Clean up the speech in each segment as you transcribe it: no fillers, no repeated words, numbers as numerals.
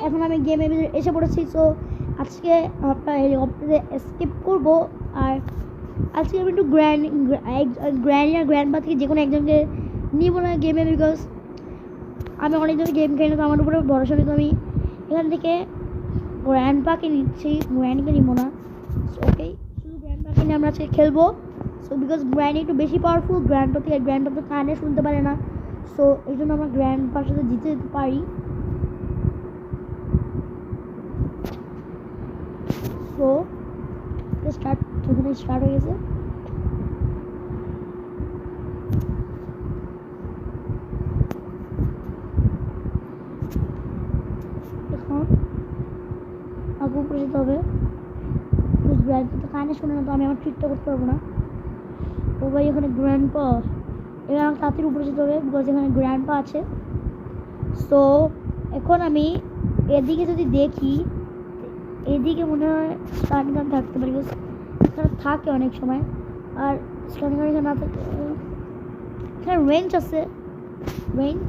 এখন আমি গেমে এসে পড়েছি। সো আজকে আমরা হেলিকপ্টারে স্কিপ করবো। আর আজকে আমি একটু গ্র্যান্ড আর গ্র্যান্ডপা থেকে যে কোনো একজনকে নিব না গেমে, বিকজ আমি অনেকজন গেম খেলি না, তো আমার উপরে ভরসা নেই। তো আমি এখান থেকে গ্র্যান্ডপাকে নিচ্ছি, গ্র্যান্ডকে নিব না। ওকে, শুধু গ্র্যান্ডপাকে নিয়ে আমরা আজকে খেলবো। সো বিকজ গ্র্যান্ড একটু বেশি পাওয়ারফুল, গ্র্যান্ডপা থেকে গ্র্যান্ডপা তো কানে শুনতে পারে না। সো এই জন্য আমরা গ্র্যান্ডপার সাথে জিতে যেতে পারি। সো স্টার্ট হয়ে গেছে। এখন আগে উপরে যেতে হবে। গ্র্যান্ডপা তো কানে শোনে না, তো আমি আমার ট্রিটটা করতে পারবো না। ও ভাই, এখানে গ্র্যান্ডপা, এবার আমার তাড়াতাড়ি উপরে যেতে হবে, বিকজ এখানে গ্র্যান্ডপা আছে। সো এখন আমি এদিকে যদি দেখি, এদিকে মনে হয় স্টার্টিং গান থাকতে পারে, বিকজ এখানে থাকে অনেক সময়। আর স্টার্টিং গান এখানে না থাকে, এখানে রেঞ্জ আছে, রেঞ্জ।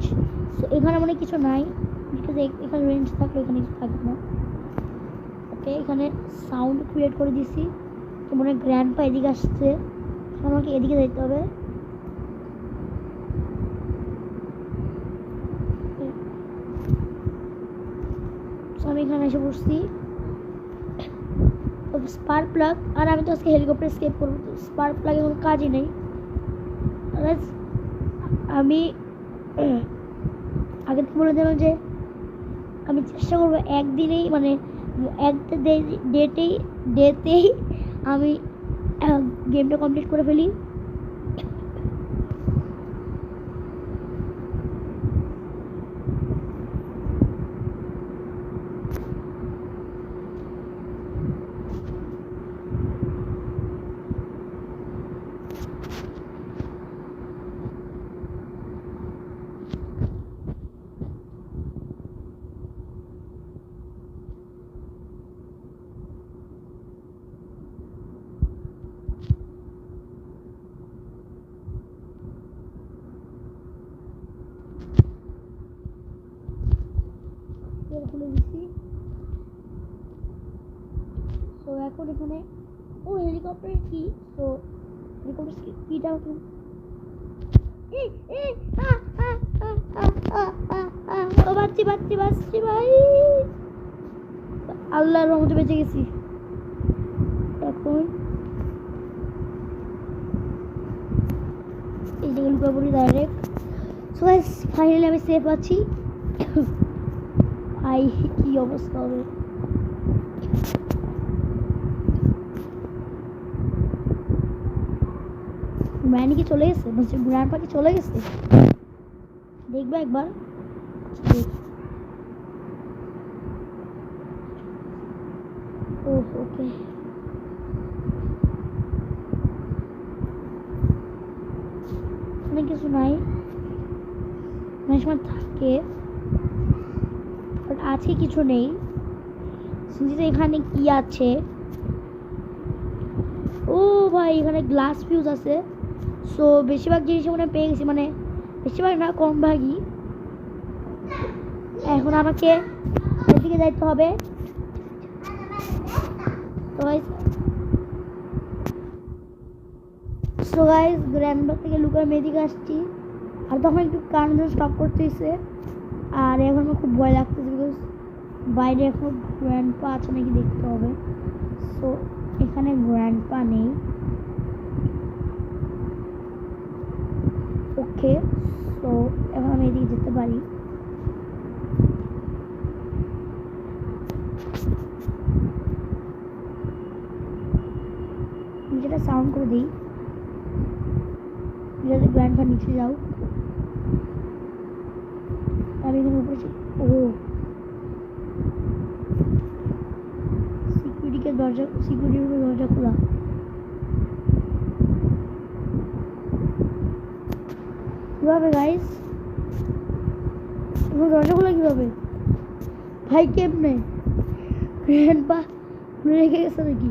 সো এখানে মনে কিছু নাই, বিকজ এখানে রেঞ্জ থাকলে এখানে কিছু থাকবে না। ওকে, এখানে সাউন্ড ক্রিয়েট করে দিছি, তো মনে হয় গ্র্যান্ডপা এদিকে আসছে, আমাকে এদিকে যেতে হবে। আমি এখানে এসে বসছি, স্পার্ক প্লাগ। আর আমি তো আজকে হেলিকপ্টার স্কেপ করবো, তো স্পার্ক প্লাগে কোনো কাজই নেই। আমি আগে থেকে বলে দিলাম যে আমি চেষ্টা করবো একদিনেই, মানে একটা ডেতেই আমি গেমটা কমপ্লিট করে ফেলি। খুলে দিচ্ছি। তো এখন এখানে হেলিকপ্টার কি, তো হেলিকপ্টার কিটা বাচ্চি ভাই, আল্লাহর রহমতে বেঁচে গেছি। এখন এই জায়গায় লুকা পড়ি ডাইরেক্ট। সো গাইস, ফাইনালি আমি সেফ আছি। ভাই কি অবস্থা হবে। গ্র্যান্ড কি চলে গেছে, গ্র্যান্ডপা কি চলে গেছে, দেখবে একবার। ওকে, অনেক কিছু নাই, অনেক সময় থাকে, বাট আছে কিছু নেই। শুনছি এখানে কি আছে। ও ভাই, এখানে গ্লাস ফিউজ আছে। সো বেশিরভাগ জিনিস মনে পেয়ে গেছি, মানে বেশিরভাগ না, কম ভাগই। এখন আমাকে এদিকে যাইতে হবে। সো গাইস, গ্র্যান্ডপা থেকে লুকায় এদিকে আসছি। আর তখন একটু কারণ স্টপ করতেছে, আর এখন আমার খুব ভয় লাগতেছে, বিকজ বাইরে এখন গ্র্যান্ডপা আছে নাকি দেখতে হবে। সো এখানে গ্র্যান্ডপা নেই। ওকে, সো এখন আমি এদিকে যেতে পারি। যেটা সাউন্ড করে দিই, যাতে গ্র্যান্ডপা নিচে যাও। আমি এখানে উপরে সিকিউরিটির দরজা খোলা। কিভাবে গাইস, দরজা খোলা কিভাবে ভাই? কেমনে গ্র্যান্ডপা খুলে রেখে গেছে নাকি?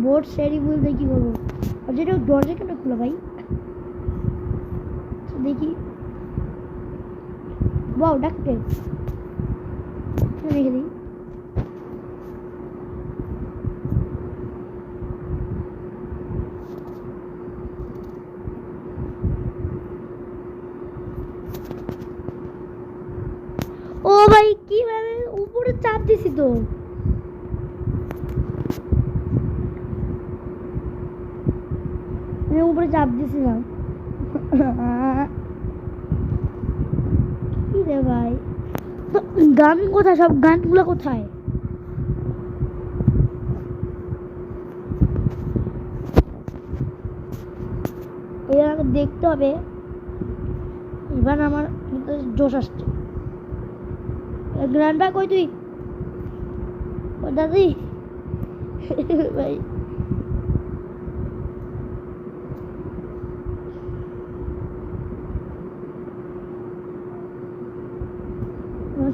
বোর্ড শেয়ারিং বলতে কি করবো? আর যেটা দরজা কেন খোলা ভাই? দেখি, ওয়াও, ডাক্তার রেখে দিই। ও ভাই কিভাবে উপরে চাপ দিছি তো। আমি উপরে চাপ দিছিলাম। কি রে ভাই, তো গান কোথায়, সব গানগুলো কোথায়? এবার আমাকে দেখতে হবে। এবার আমার জোশ আসছে। গ্র্যান্ডপা কই তুই? ও দাদি ভাই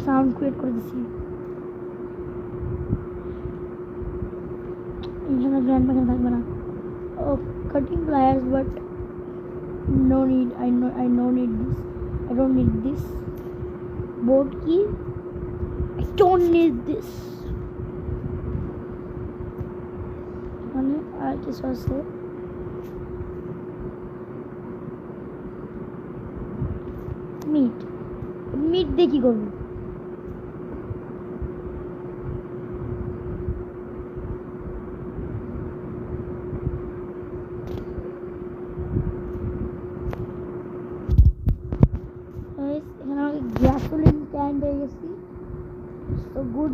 সাউন্ড ক্রিয়েট করে দিচ্ছি। গ্র্যান্ডপা এখানে থাকবে না। ও cutting pliers but no need, I no need this, I don't need this board key, I don't need this মানে আর কিছু আছে? মিট দিয়ে কি করবো? এখানে আমাকে গ্যাসোলিন ক্যান পেয়ে গেছি, তো গুড।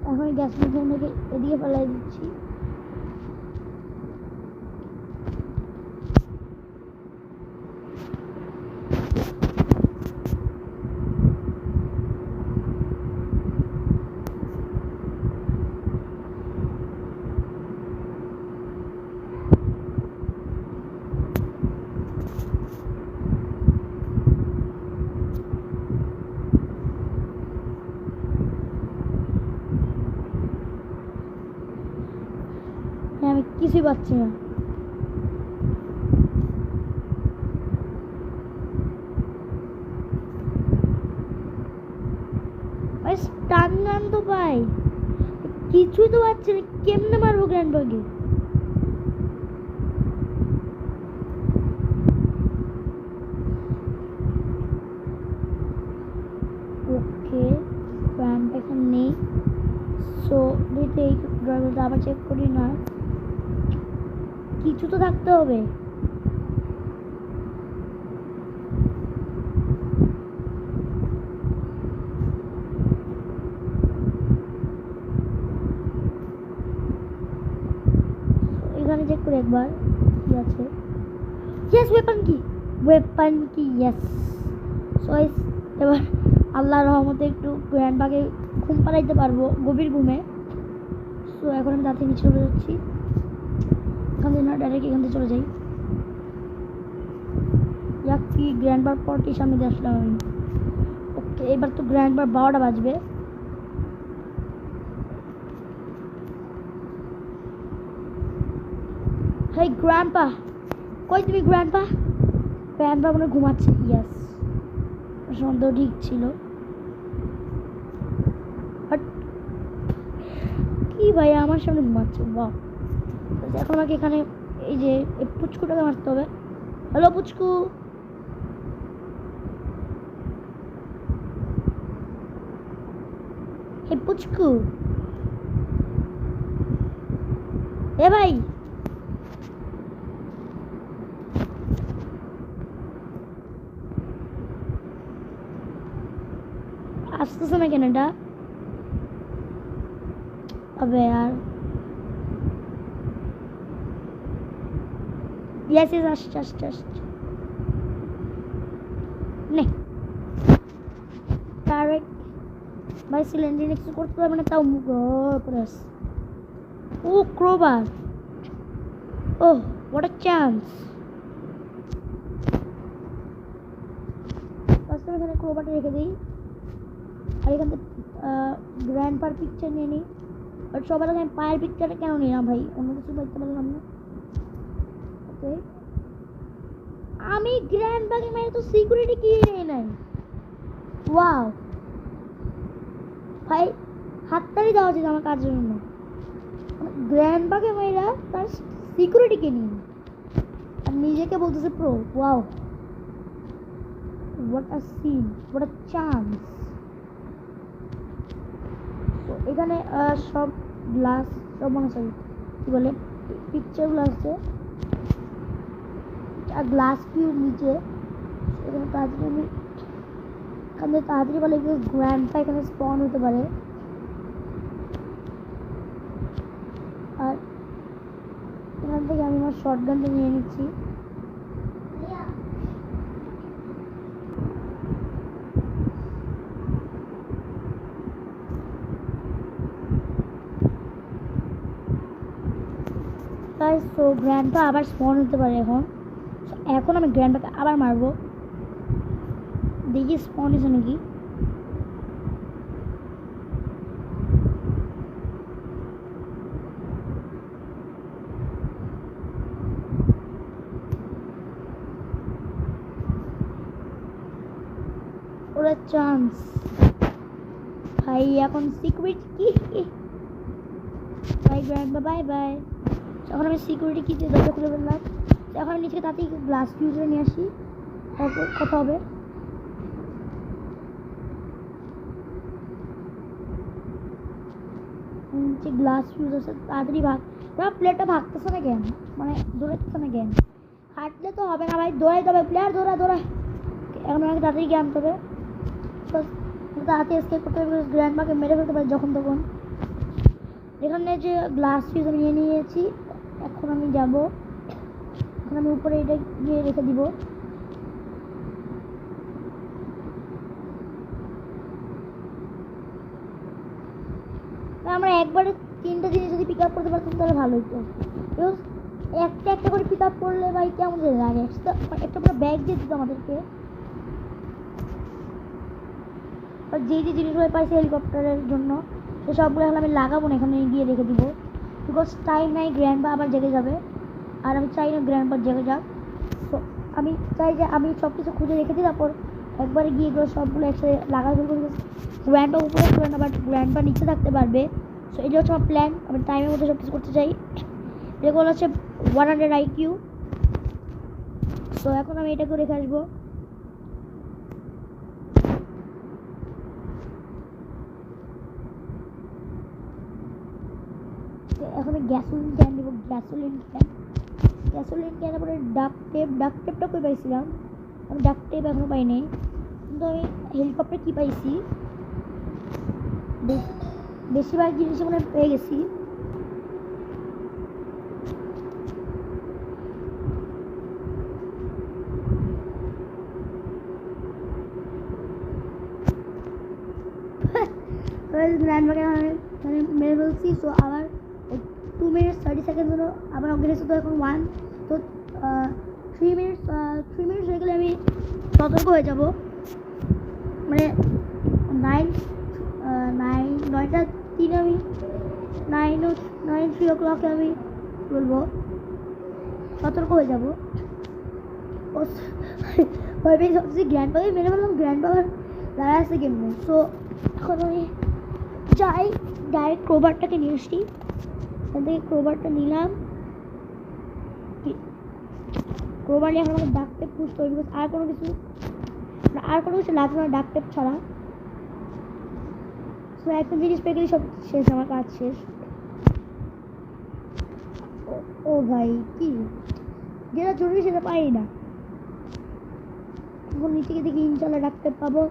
এখন গ্যাসোলিন ক্যানটাকে এদিকে ফেলাই দিচ্ছি। আমি কিছুই পাচ্ছি না। স্টান গান তো পাই, কিছুই তো পাচ্ছি না। কেমনে মারবো গ্র্যান্ডপাকে? ওকে, গ্র্যান্ডপা এখানে নেই। সো দিতে এই ড্রয়ারগুলো আবার চেক করি না, কিছু তো থাকতে হবে। এখানে চেক করি একবার কি আছে। ইয়েস, ওয়েপন কি ইয়েস। সো এবার আল্লাহর রহমতে একটু গ্র্যান্ডপাকে ঘুম পাড়াইতে পারবো, গভীর ঘুমে। সো এখন আমি তাড়াতাড়ি নিচে চলে যাচ্ছি। এখান থেকে না, ডাইরেক্ট এখান থেকে চলে যাই। কি গ্র্যান্ডপার পরটি সামনে দিয়ে আসলাম আমি। ওকে, এবার তো গ্র্যান্ডপার 12টা বাজবে। হেই গ্র্যান্ডপা, কই তুমি গ্র্যান্ডপা? গ্র্যান্ডপা মনে ঘুমাচ্ছে। ইয়েস, সন্দেহ ঠিক ছিল। কি ভাই আমার সামনে ঘুমাচ্ছে? বাহ, এখন আমাকে এখানে এই যে এই পুচকুটাকে মারতে হবে। হ্যালো পুচকু, হে পুচকু, এ ভাই আসতেছে না কেন এটা? अबे यार, yes just नहीं direct by cylinder next করতে হবে না, তাও প্রেস। ও crowbar, oh what a chance। First আমি এখানে crowbarটা রেখে দিই, আর এখান থেকে গ্র্যান্ডপার পিকচার নিয়ে নিই। বাট সবার আগে আমি পায়ের পিকচারটা কেন নিলাম ভাই, অন্য কিছু বলতে পারলাম না। ওকে, আমি গ্র্যান্ডপাকে মেরে তো সিকিউরিটি কি নেই নাই। ওয়াও, ভাই হাততালি দেওয়া উচিত আমার কাজের জন্য। গ্র্যান্ডপাকে মেয়েরা তার সিকিউরিটিকে নিয়ে আর নিজেকে বলতেছে pro. Wow, what a scene, what a chance. তো এখানে সব গ্লাস, সব মানে সরি কী বলে পিকচারগুলো আছে আর গ্লাস কিউব নিচে। এখানে তাড়াতাড়ি আমি এখানে তাড়াতাড়ি বলে গ্র্যান্ডপা এখানে স্পন হতে পারে। আর এখান থেকে আমি আমার শর্ট গানটা নিয়ে নিচ্ছি। তো গ্র্যান্ডপা আবার স্পন হতে পারে এখন আমি গ্র্যান্ডপাকে আবার মারবো, দেখি স্পন হয়েছে নাকি। ওরা চান্স ভাই, এখন সিকিউরিটি কি বাই গ্র্যান্ডপা, বাই বাই। এখন আমি সিকিউরিটি কি দিয়ে দরজা খুলে ফেললাম। এখন আমি নিচে তাতেই গ্লাস ফিউজে নিয়ে আসি, তারপর কথা হবে। নিচে গ্লাস ফিউজ আছে, তাড়াতাড়ি ভাগ। প্লেয়ারটা ভাগতেছে না কেন, মানে দৌড়াচ্ছে না কেন? হাঁটলে তো হবে না ভাই, দৌড়াই তবে প্লেয়ার দৌড়া। এখন আমাকে তাড়াতাড়ি গিয়ে আনতে হবে, তাড়াতাড়ি এসকেপ করতে হবে, গ্র্যান্ডপাকে মেরে ফেলতে পারে যখন তখন। এখানে যে গ্লাস ফিউজ আমি নিয়ে নিয়েছি, এখন আমি যাব, এখন আমি উপরে এটা গিয়ে রেখে দিব। আমরা একবারে 3টা জিনিস যদি পিক আপ করতে পারতাম তাহলে ভালো হতো। একটা একটা করে পিক আপ করলে ভাই কেমন লাগে, একটা পুরো ব্যাগ দিয়ে দিত আমাদেরকে। আর যে জিনিসগুলো পাইছি হেলিকপ্টারের জন্য সে সবগুলো এখন আমি লাগাবো না, এখানে গিয়ে রেখে দিব, বিকজ টাইম নাই, গ্র্যান্ডপা আবার জেগে যাবে আর আমি চাই না গ্র্যান্ডপা জেগে যাক। তো আমি চাই যে আমি সব কিছু খুঁজে রেখে দিই, তারপর একবারে গিয়ে এগুলো সবগুলো একসাথে লাগা ফেলবো। গ্র্যান্ডপা উপরে থাকবে না, বাট গ্র্যান্ডপা নিচে থাকতে পারবে। সো এটা হচ্ছে আমার প্ল্যান, আমি টাইমের মধ্যে সব কিছু করতে চাই। এগুলো হচ্ছে 100 IQ। সো এখন আমি এটাকে রেখে আসবো। এখন আমি গ্যাসোলিন ক্যান দিব, গ্যাসোলিন ক্যানের পরে ডাক টেপটা কই পাইছিলাম আমি? ডাক টেপ এখনো পাইনি, কিন্তু আমি হেলিকপ্টার কি পাইছি, বেশিরভাগ জিনিস মনে পেয়ে গেছি। মানে মেরে ফেলছি। সো আবার 2 minutes 30 seconds হলো, আবার অগ্রেসি তো এখন 1, তো 3 minutes হয়ে গেলে আমি সতর্ক হয়ে যাব। মানে 9টা 3 আমি 3 o'clock আমি বলবো সতর্ক হয়ে যাব। ভয় পেয়ে ভাবছি গ্র্যান্ডপাকে মেরে ফেললাম, গ্র্যান্ডপা দাঁড়ায় আছে কেমন। সো এখন আমি যাই, ডাইরেক্ট ক্রোবারটাকে নিয়ে আসি। এখান থেকে ক্রোবারটা নিলাম, ক্রোবার নিয়ে এখন আমাকে ডাক টেপ পুষতে হবে, বিকজ আর কোনো কিছু লাগবে না ডাক টেপ ছাড়া। সো একটা জিনিস পেয়ে গেলে সব শেষ, আমার কাজ শেষ। ও ভাই কি যেটা জরুরি সেটা পাই না। এখন নিচে গিয়ে দেখি ইনশাল্লাহ ডাক টেপ পাবো।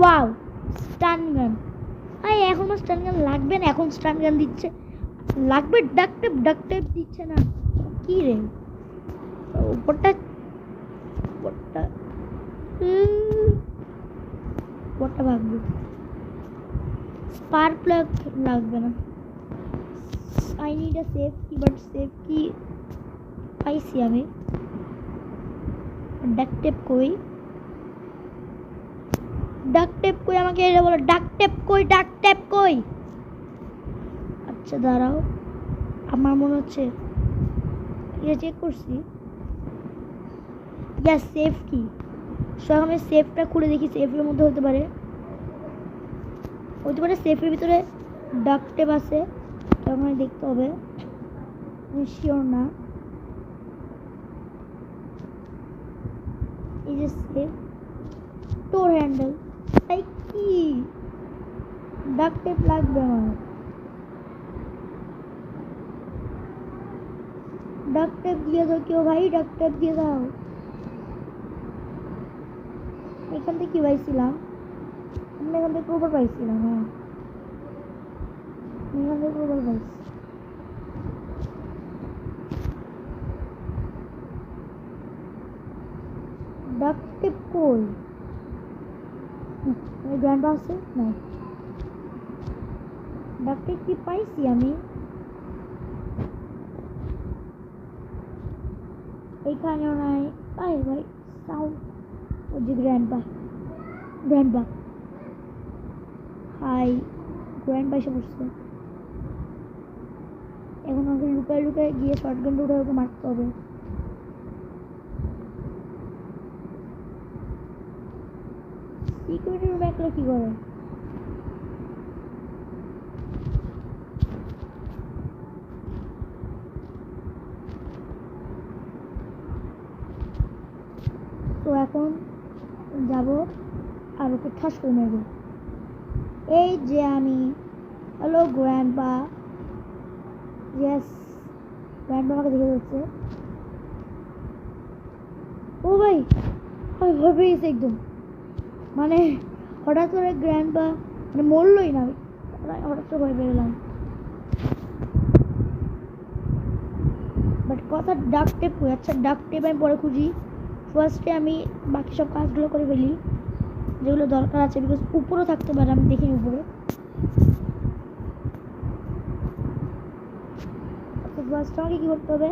ওয়াও, স্টান গান। এখন স্টান গান লাগবে না, এখন স্টান গান দিচ্ছে, লাগবে ডাক টেপ দিচ্ছে না, কি রে? উপরটা ভাববে, স্পার্ক প্লাগ লাগবে না। আই নিড আ সেফ কি, বাট সেফ কি পাইছি আমি? ডাক টেপ কই? আমাকে এটা বলো, ডাক টেপ কই? আচ্ছা দাঁড়াও, আমার মনে হচ্ছে এটা চেক করছি। ইয়াস, সেফ কি। সো এখন আমি সেফটা খুলে দেখি, সেফের মধ্যে হতে পারে সেফের ভিতরে ডাক টেপ আছে। তখন দেখতে হবে, আমি শিওর না। এই যে সেফ ডোর হ্যান্ডেল, তাই কি ডাক টেপ লাগবে আমার। ডাক টেপ দিয়ে দাও কেউ ভাই, ডাক টেপ দিয়ে দাও। এখান থেকে কি পাইছিলাম, আমরা এখান থেকে ক্রোবার পাইছিলাম। হ্যাঁ, এখান থেকে ক্রোবার পাইছি। ডাক টেপ কই, গ্র্যান্ড আছে না, ডাক টেপ কি পাইছি আমি এখানেও নাই। আই ভাই সাউন্ড, ওই যে গ্র্যান্ডপা হাই, গ্র্যান্ডপা এসে বসছে। এখন আমাকে লুকায় গিয়ে শর্টগানটা উঠে ওকে মারতে হবে। সিকিউরিটি রুমে একলা কি করে? তো এখন যাব আর ওকে ঠাস করে নেব। এই যে আমি, হ্যালো গ্র্যান্ডপা। ইয়েস, গ্র্যান্ডপা আমাকে দেখে যাচ্ছে। ও ভাই, আমি ভয় পেয়ে গেছি একদম। মানে হঠাৎ করে গ্র্যান্ডপা মানে মরলই না, হঠাৎ করে ভয় পেয়ে গেলাম। বাট কথা ডাক টেপ কই? আচ্ছা, ডাক টেপ আমি পরে খুঁজি। ফার্স্টে আমি বাকি সব কাজগুলো করে ফেলি যেগুলো দরকার আছে, বিকজ উপরেও থাকতে পারে, আমি দেখিনি উপরে। ফার্স্ট আমাকে কী করতে হবে,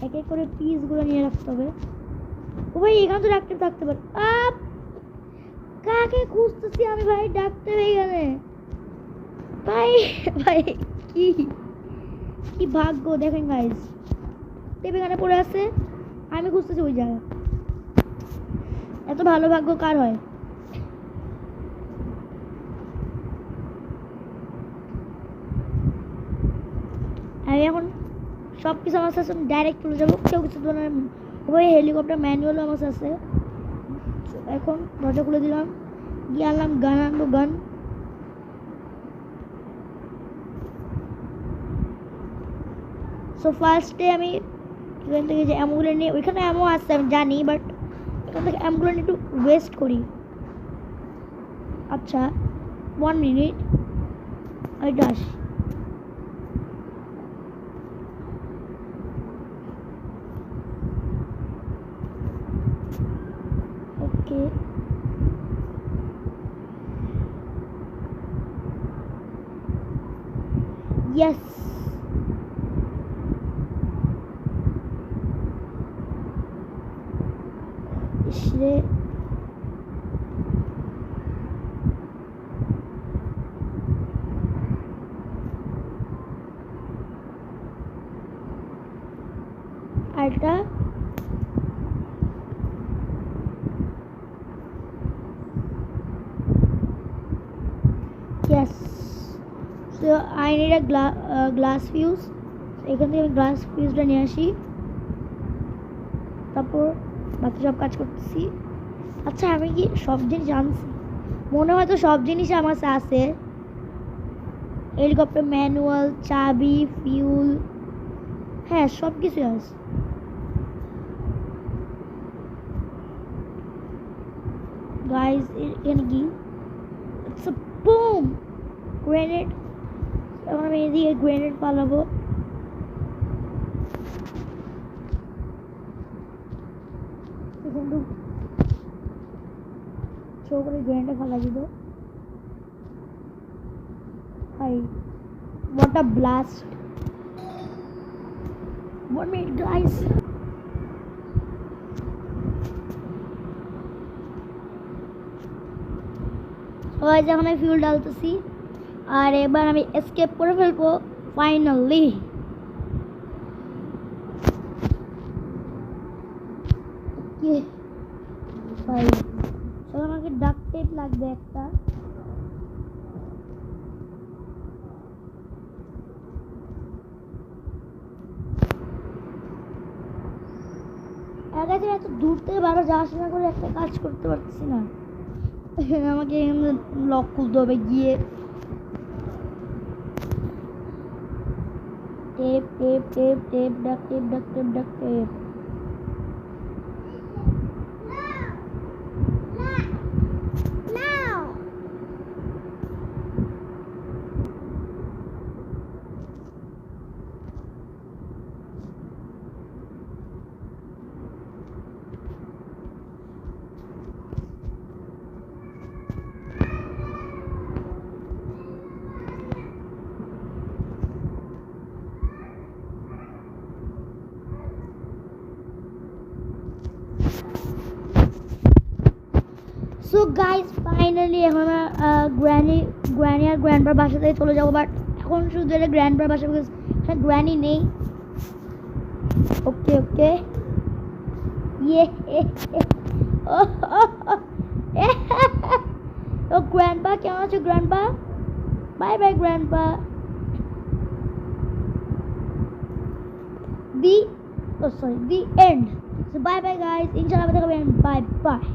এক এক করে পিসগুলো নিয়ে রাখতে হবে। ও ভাই, এখানে তো ডাক টেপ থাকতে পারে। কাকে খুঁজতেছি আমি ভাই, ডাক টেপ এখানে ভাই। ভাই কি ভাগ্য দেখেন গাইস, টেপ এখানে পড়ে আছে, আমি খুঁজতেছি ওই জায়গায়। এত ভালো ভাগ্য কার হয়? আমি এখন সব কিছু আমার কাছে ডাইরেক্ট চলে যাবো, কেউ কিছু ধরনের ওই হেলিকপ্টার ম্যানুয়ালও আমার কাছে আছে। এখন দরজা খুলে দিলাম, গিয়ে আনলাম গান, আনবো গান। সো ফার্স্টে আমি এখান থেকে যে অ্যামোগুলো নিয়ে, ওইখানে অ্যামো আসছে আমি জানি, বাট এখান থেকে অ্যামোগুলো নিয়ে একটু ওয়েস্ট করি। আচ্ছা 1 মিনিট, ওইটা আসি। ওকে, ইয়েস। ইসরে আরেকটা, yes, so I need a glass fuse. এখান থেকে আমি গ্লাস ফিউজটা নিয়ে আসি, তারপর বাকি সব কাজ করতেছি। আচ্ছা, আমি কি সব জিনিস জানছি? মনে হয় তো সব জিনিস আমার কাছে আছে। হেলিকপ্টার ম্যানুয়াল, চাবি, ফিউল, হ্যাঁ সব কিছু আছে। গাইস, এখানে কি? It's a broom grenade. এখন আমি এদিকে গ্রেনেড পালাবো। শো করে গ্রেনেডে ফালা দিব। Hi, what a blast! 1 minute guys. সবাই যখন আমি ফিউল ডালতেছি, আর এবার আমি এসকেপ করে ফেলবো ফাইনালি ওকে ভাই চলো আমাকে ডাক টেপ লাগবে একটা আগে এত দূর থেকে বারো যাওয়া আসা করে একটা কাজ করতে পারছি না আমাকে এখানে লক খুলতে হবে গিয়ে টেপ টেপ টেপ টেপ ডাক টেপ ডাক টেপ ডাক টেপ সো গাইস ফাইনালি এখন গ্র্যানি আর গ্র্যান্ডপার বাসাতে চলে যাবো বাট এখন শুধু এটা গ্র্যান্ডপার বাসা বিকজ এখানে গ্র্যানি নেই ওকে ওকে ইয়ে ও গ্র্যান্ডপা কেমন আছো grandpa bye bye grandpa the end so bye bye guys inshallah bye bye